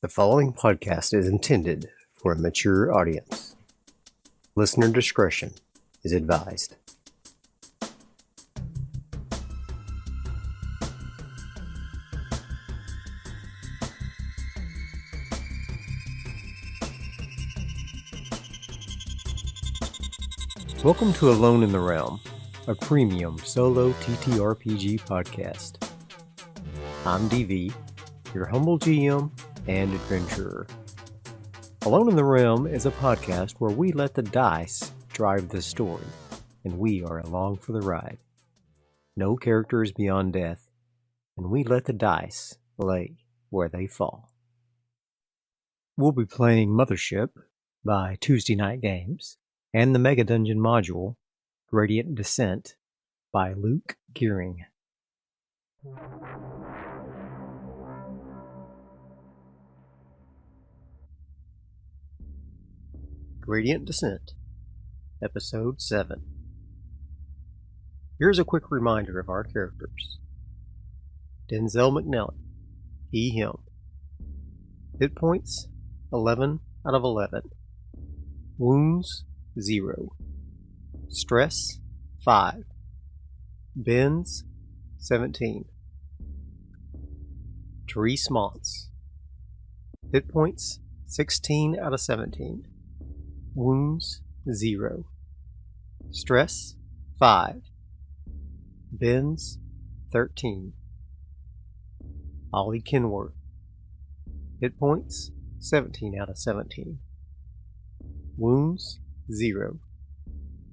The following podcast is intended for a mature audience. Listener discretion is advised. Welcome to Alone in the Realm, a premium solo TTRPG podcast. I'm DV, your humble GM and adventurer. Alone in the Realm is a podcast where we let the dice drive the story, and we are along for the ride. No characters beyond death, and we let the dice lay where they fall. We'll be playing Mothership by Tuesday Night Games, and the Mega Dungeon module, Gradient Descent, by Luke Gearing. Gradient Descent, Episode 7. Here's a quick reminder of our characters. Denzel McNally, he, him. Hit points, 11 out of 11. Wounds, 0. Stress, 5. Bends, 17. Therese Montz. Hit points, 16 out of 17. Wounds, 0. Stress, 5. Bends, 13. Ollie Kenworth. Hit points, 17 out of 17. Wounds, 0.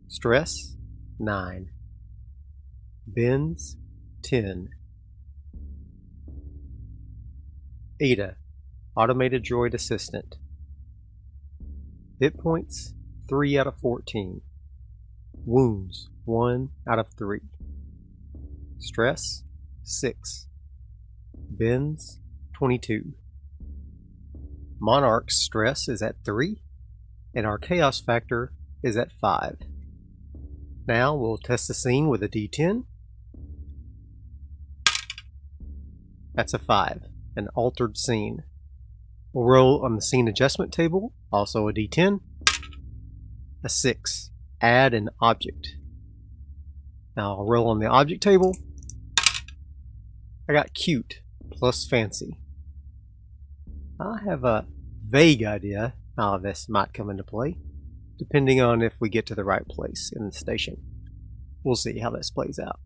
Stress, 9. Bends, 10. Ada, Automated Droid Assistant. Hit points, 3 out of 14. Wounds, 1 out of 3. Stress, 6. Bends, 22. Monarch's stress is at 3, and our chaos factor is at 5. Now we'll test the scene with a D10. That's a 5, an altered scene. We'll roll on the scene adjustment table, also a D10. A 6, add an object. Now I'll roll on the object table. I got cute plus fancy. I have a vague idea how this might come into play, depending on if we get to the right place in the station. We'll see how this plays out.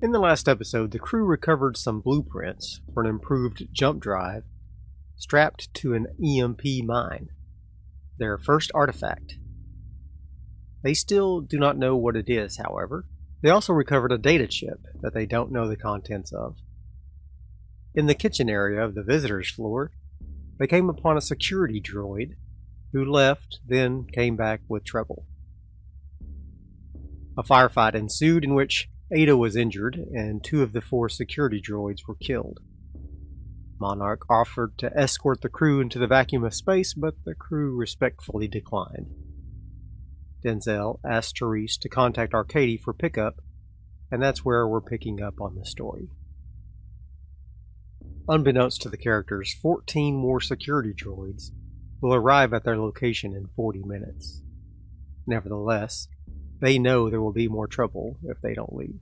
In the last episode, the crew recovered some blueprints for an improved jump drive strapped to an EMP mine, their first artifact. They still do not know what it is, however. They also recovered a data chip that they don't know the contents of. In the kitchen area of the visitors floor, they came upon a security droid who left, then came back with trouble. A firefight ensued in which Ada was injured and 2 of the 4 security droids were killed. Monarch offered to escort the crew into the vacuum of space, but the crew respectfully declined. Denzel asked Therese to contact Arcady for pickup, and that's where we're picking up on the story. Unbeknownst to the characters, 14 more security droids will arrive at their location in 40 minutes. Nevertheless, they know there will be more trouble if they don't leave.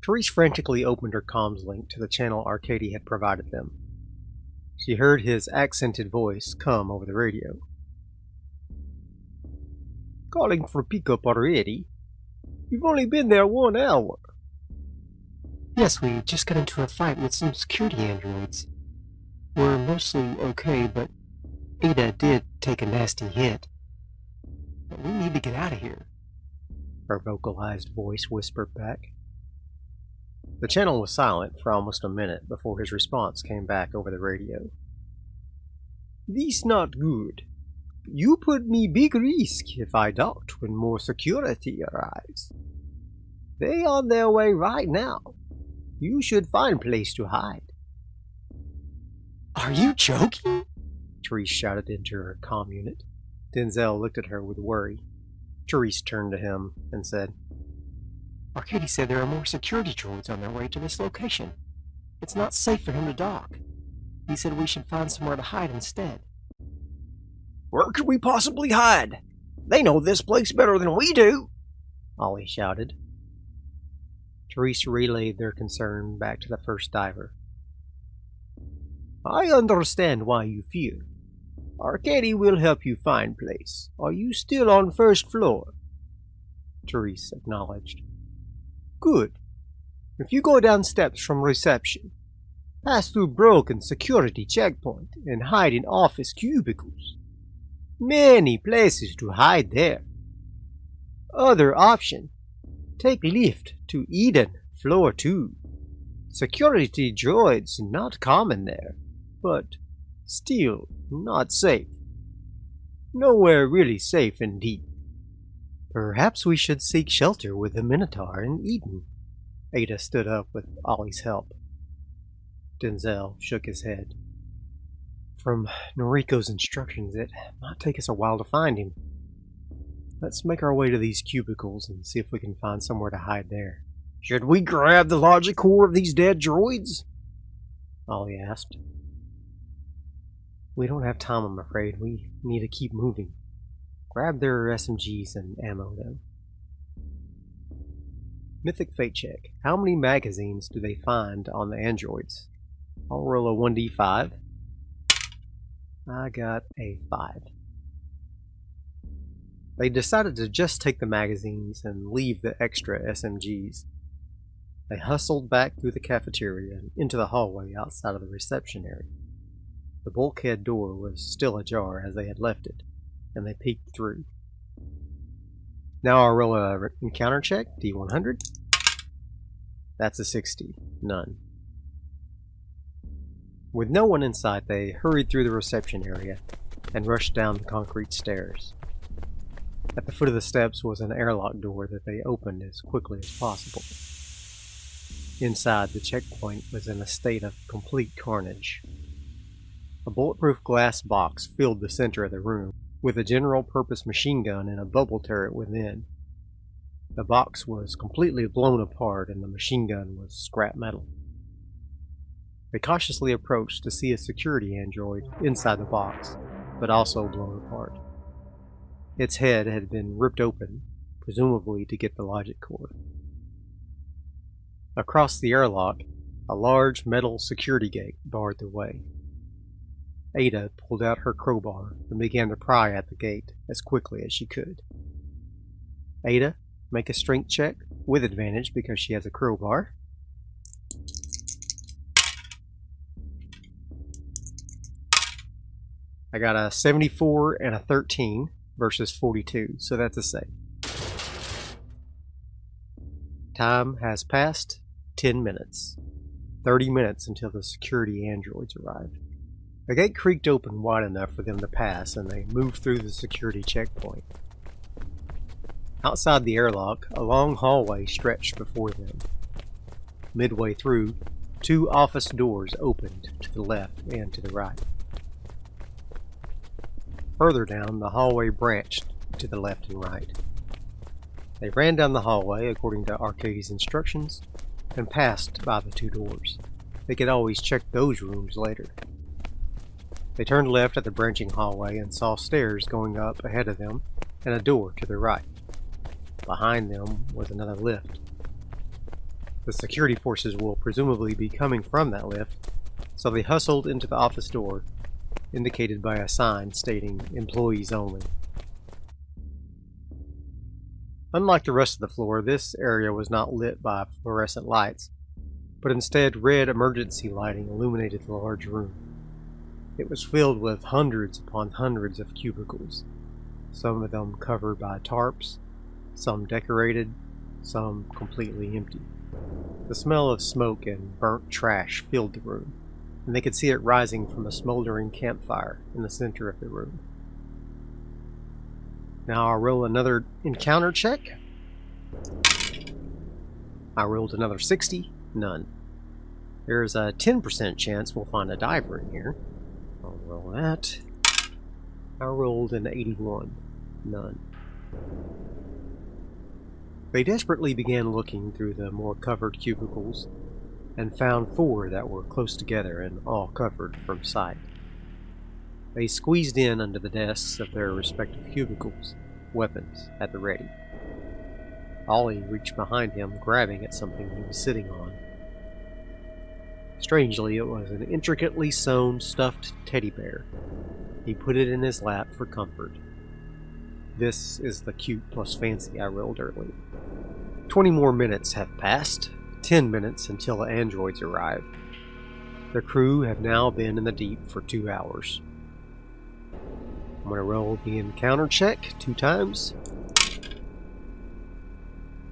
Therese frantically opened her comms link to the channel Arcady had provided them. She heard his accented voice come over the radio. "Calling for pickup already? You've only been there 1 hour. Yes, we just got into a fight with some security androids. We're mostly okay, but Ada did take a nasty hit. But we need to get out of here," her vocalized voice whispered back. The channel was silent for almost a minute before his response came back over the radio. "This not good. You put me big risk if I docked when more security arrives. They on their way right now. You should find place to hide." "Are you joking?" Therese shouted into her comm unit. Denzel looked at her with worry. Therese turned to him and said, "Arcady said there are more security droids on their way to this location. It's not safe for him to dock. He said we should find somewhere to hide instead. Where could we possibly hide? They know this place better than we do, Ollie shouted. Therese relayed their concern back to the first diver. I understand why you fear. Arcady will help you find place. Are you still on first floor? Therese acknowledged. Good. If you go down steps from reception, pass through broken security checkpoint, and hide in office cubicles. Many places to hide there. Other option, take lift to Eden, floor 2. Security droids not common there, but still not safe. Nowhere really safe indeed. Perhaps we should seek shelter with the Minotaur in Eden. Ada stood up with Ollie's help. Denzel shook his head. From Noriko's instructions, it might take us a while to find him. Let's make our way to these cubicles and see if we can find somewhere to hide there. Should we grab the logic core of these dead droids? Ollie asked. We don't have time, I'm afraid. We need to keep moving. Grab their SMGs and ammo, though. Mythic fate check. How many magazines do they find on the androids? I'll roll a 1d5. I got a 5. They decided to just take the magazines and leave the extra SMGs. They hustled back through the cafeteria and into the hallway outside of the reception area. The bulkhead door was still ajar as they had left it, and they peeked through. Now I'll roll a encounter check, D100. That's a 60. None. With no one in sight, they hurried through the reception area and rushed down the concrete stairs. At the foot of the steps was an airlock door that they opened as quickly as possible. Inside, the checkpoint was in a state of complete carnage. A bulletproof glass box filled the center of the room, with a general-purpose machine gun and a bubble turret within. The box was completely blown apart and the machine gun was scrap metal. They cautiously approached to see a security android inside the box, but also blown apart. Its head had been ripped open, presumably to get the logic core. Across the airlock, a large metal security gate barred the way. Ada pulled out her crowbar and began to pry at the gate as quickly as she could. Ada, make a strength check with advantage because she has a crowbar. I got a 74 and a 13 versus 42, so that's a save. Time has passed 10 minutes. 30 minutes until the security androids arrived. The gate creaked open wide enough for them to pass, and they moved through the security checkpoint. Outside the airlock, a long hallway stretched before them. Midway through, 2 office doors opened to the left and to the right. Further down, the hallway branched to the left and right. They ran down the hallway according to Arcady's instructions and passed by the 2 doors. They could always check those rooms later. They turned left at the branching hallway and saw stairs going up ahead of them and a door to the right. Behind them was another lift. The security forces will presumably be coming from that lift, so they hustled into the office door, indicated by a sign stating employees only. Unlike the rest of the floor, this area was not lit by fluorescent lights, but instead red emergency lighting illuminated the large room. It was filled with hundreds upon hundreds of cubicles, some of them covered by tarps, some decorated, some completely empty. The smell of smoke and burnt trash filled the room, and they could see it rising from a smoldering campfire in the center of the room. Now I'll roll another encounter check. I rolled another 60, none. There's a 10% chance we'll find a diver in here. I'll roll that. I rolled an 81, none. They desperately began looking through the more covered cubicles, and found 4 that were close together and all covered from sight. They squeezed in under the desks of their respective cubicles, weapons at the ready. Ollie reached behind him, grabbing at something he was sitting on. Strangely, it was an intricately sewn stuffed teddy bear. He put it in his lap for comfort. This is the cute plus fancy I rolled earlier. 20 more minutes have passed, 10 minutes until the androids arrive. The crew have now been in the deep for 2 hours. I'm going to roll the encounter check 2 times.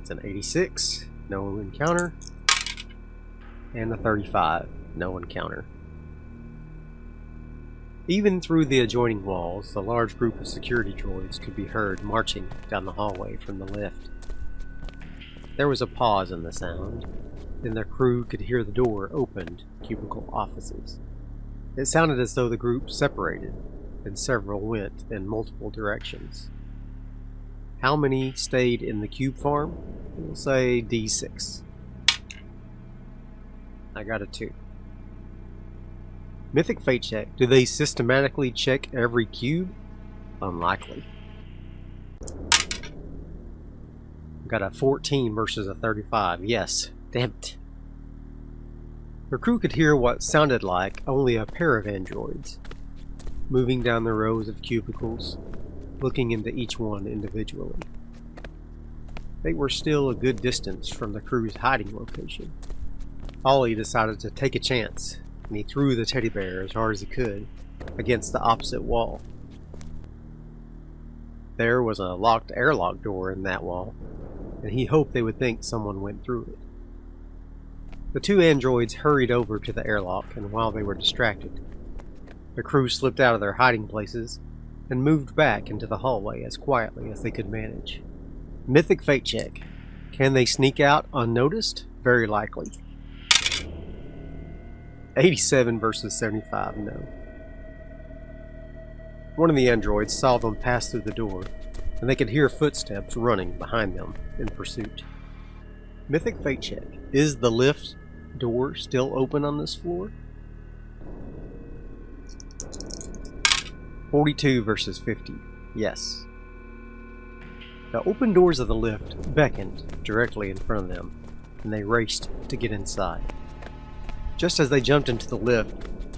It's an 86, no encounter. And a 35, no encounter. Even through the adjoining walls, the large group of security droids could be heard marching down the hallway from the lift. There was a pause in the sound, then the crew could hear the door opened to cubicle offices. It sounded as though the group separated, and several went in multiple directions. How many stayed in the cube farm? We'll say D6. I got a 2. Mythic fate check. Do they systematically check every cube? Unlikely. Got a 14 versus a 35. Yes. Damn it. The crew could hear what sounded like only a pair of androids, moving down the rows of cubicles, looking into each one individually. They were still a good distance from the crew's hiding location. Ollie decided to take a chance, and he threw the teddy bear as hard as he could against the opposite wall. There was a locked airlock door in that wall, and he hoped they would think someone went through it. The 2 androids hurried over to the airlock, and while they were distracted, the crew slipped out of their hiding places and moved back into the hallway as quietly as they could manage. Mythic fate check. Can they sneak out unnoticed? Very likely. 87 versus 75, no. One of the androids saw them pass through the door, and they could hear footsteps running behind them in pursuit. Mythic fate check. Is the lift door still open on this floor? 42 versus 50. Yes. The open doors of the lift beckoned directly in front of them, and they raced to get inside. Just as they jumped into the lift,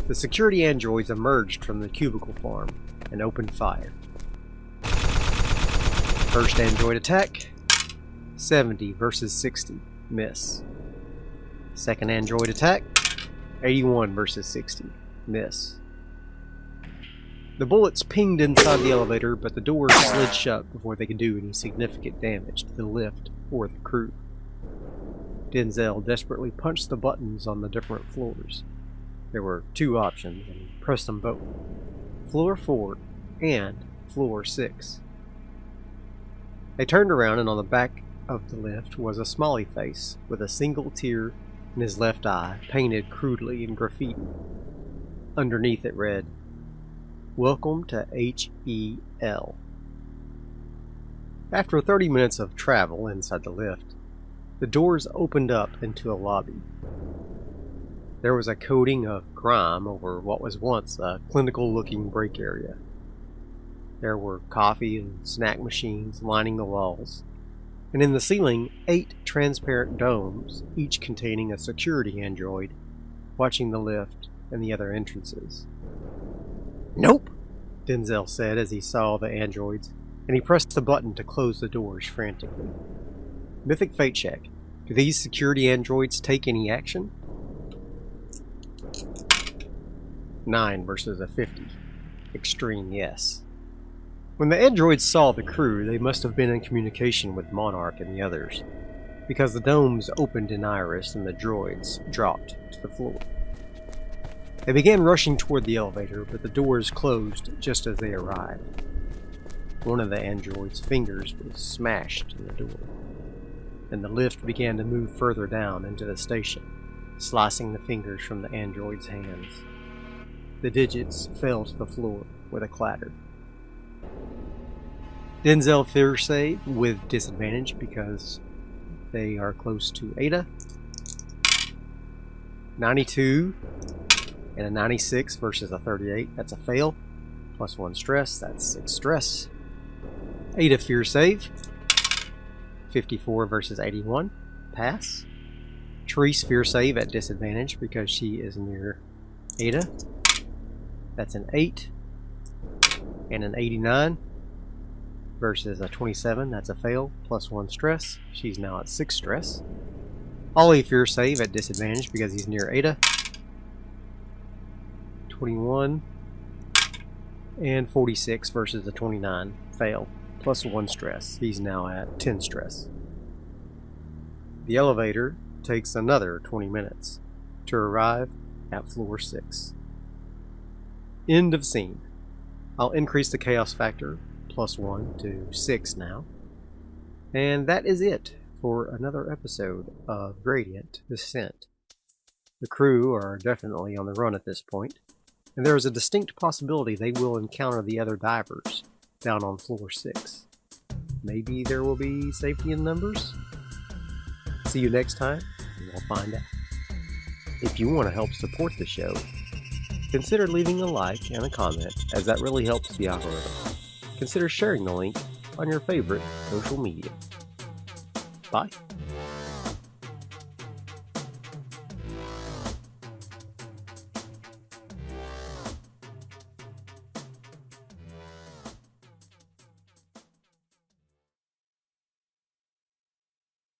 the security androids emerged from the cubicle farm and opened fire. First android attack, 70 versus 60, miss. Second android attack, 81 versus 60, miss. The bullets pinged inside the elevator, but the doors slid shut before they could do any significant damage to the lift or the crew. Denzel desperately punched the buttons on the different floors. There were 2 options, and he pressed them both. Floor 4 and Floor 6. They turned around, and on the back of the lift was a smiley face with a single tear in his left eye, painted crudely in graffiti. Underneath it read, "Welcome to HEL." After 30 minutes of travel inside the lift, the doors opened up into a lobby. There was a coating of grime over what was once a clinical-looking break area. There were coffee and snack machines lining the walls, and in the ceiling, 8 transparent domes, each containing a security android, watching the lift and the other entrances. "Nope," Denzel said as he saw the androids, and he pressed the button to close the doors frantically. Mythic fate check. Do these security androids take any action? 9 versus a 50. Extreme yes. When the androids saw the crew, they must have been in communication with Monarch and the others, because the domes opened in iris and the droids dropped to the floor. They began rushing toward the elevator, but the doors closed just as they arrived. One of the androids' fingers was smashed in the door, and the lift began to move further down into the station, slicing the fingers from the android's hands. The digits fell to the floor with a clatter. Denzel fear saved with disadvantage because they are close to Ada. 92 and a 96 versus a 38. That's a fail. Plus 1 stress. That's 6 stress. Ada fear save. 54 versus 81. Pass. Therese fear save at disadvantage because she is near Ada. That's an 8 and an 89 versus a 27. That's a fail. Plus 1 stress. She's now at 6 stress. Ollie fear save at disadvantage because he's near Ada. 21 and 46 versus a 29. Fail. Plus 1 stress. He's now at 10 stress. The elevator takes another 20 minutes to arrive at floor 6. End of scene. I'll increase the chaos factor plus 1 to 6 now. And that is it for another episode of Gradient Descent. The crew are definitely on the run at this point, and there is a distinct possibility they will encounter the other divers down on floor 6. Maybe there will be safety in numbers? See you next time, and we'll find out. If you want to help support the show, consider leaving a like and a comment, as that really helps the algorithm. Consider sharing the link on your favorite social media. Bye.